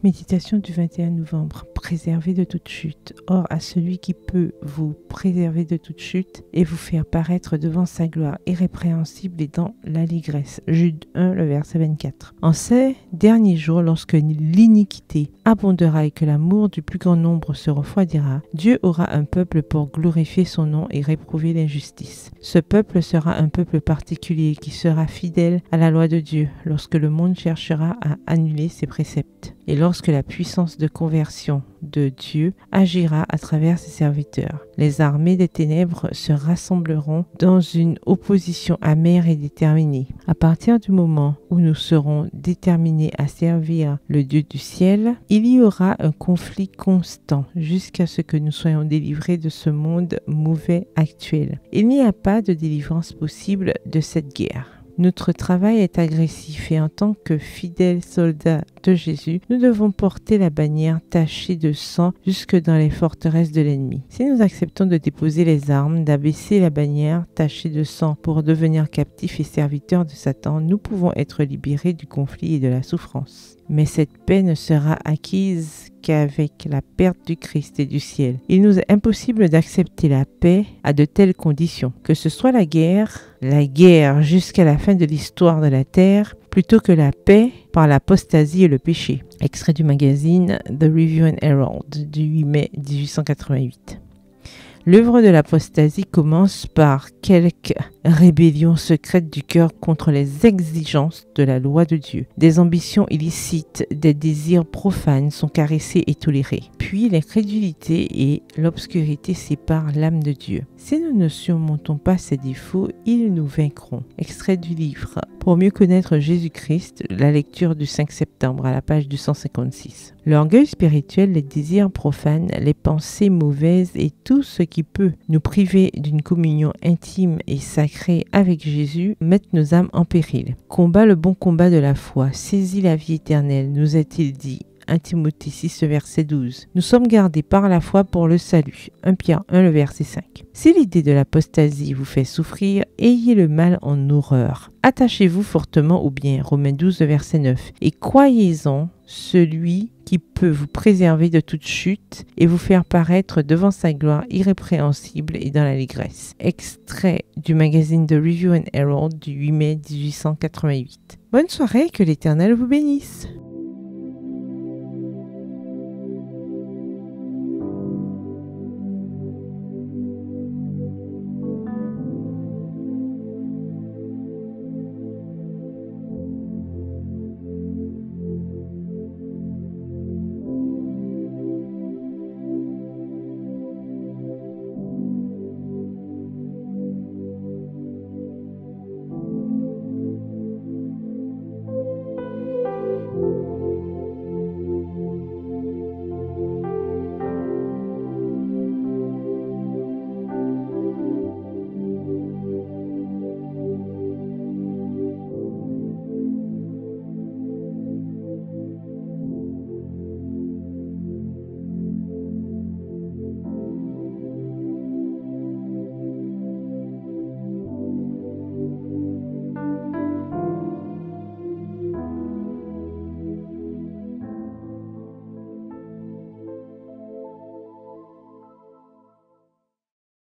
Méditation du 21 novembre. Préservé de toute chute. Or, à celui qui peut vous préserver de toute chute et vous faire paraître devant sa gloire irrépréhensible et dans l'allégresse. Jude 1, le verset 24. En ces derniers jours, lorsque l'iniquité abondera et que l'amour du plus grand nombre se refroidira, Dieu aura un peuple pour glorifier son nom et réprouver l'injustice. Ce peuple sera un peuple particulier qui sera fidèle à la loi de Dieu lorsque le monde cherchera à annuler ses préceptes. Et lorsque la puissance de conversion de Dieu agira à travers ses serviteurs, les armées des ténèbres se rassembleront dans une opposition amère et déterminée. À partir du moment où nous serons déterminés à servir le Dieu du ciel, il y aura un conflit constant jusqu'à ce que nous soyons délivrés de ce monde mauvais actuel. Il n'y a pas de délivrance possible de cette guerre. Notre travail est agressif et en tant que fidèles soldats de Jésus, nous devons porter la bannière tachée de sang jusque dans les forteresses de l'ennemi. Si nous acceptons de déposer les armes, d'abaisser la bannière tachée de sang pour devenir captifs et serviteurs de Satan, nous pouvons être libérés du conflit et de la souffrance. Mais cette paix ne sera acquise qu'avec la perte du Christ et du ciel. Il nous est impossible d'accepter la paix à de telles conditions, que ce soit la guerre jusqu'à la fin de l'histoire de la terre, plutôt que la paix par l'apostasie et le péché. Extrait du magazine The Review and Herald du 8 mai 1888. L'œuvre de l'apostasie commence par quelques rébellions secrètes du cœur contre les exigences de la loi de Dieu. Des ambitions illicites, des désirs profanes sont caressés et tolérés. Puis l'incrédulité et l'obscurité séparent l'âme de Dieu. Si nous ne surmontons pas ces défauts, ils nous vaincront. Extrait du livre Pour mieux connaître Jésus-Christ, la lecture du 5 septembre à la page 256. L'orgueil spirituel, les désirs profanes, les pensées mauvaises et tout ce qui peut nous priver d'une communion intime et sacrée avec Jésus mettent nos âmes en péril. Combat le bon combat de la foi, saisis la vie éternelle, nous est-il dit. 1 Timothée 6, verset 12. Nous sommes gardés par la foi pour le salut. 1 Pierre 1, le verset 5. Si l'idée de l'apostasie vous fait souffrir, ayez le mal en horreur. Attachez-vous fortement au bien. Romains 12, verset 9. Et croyez-en celui qui peut vous préserver de toute chute et vous faire paraître devant sa gloire irrépréhensible et dans l'allégresse. Extrait du magazine The Review and Herald du 8 mai 1888. Bonne soirée, que l'Éternel vous bénisse.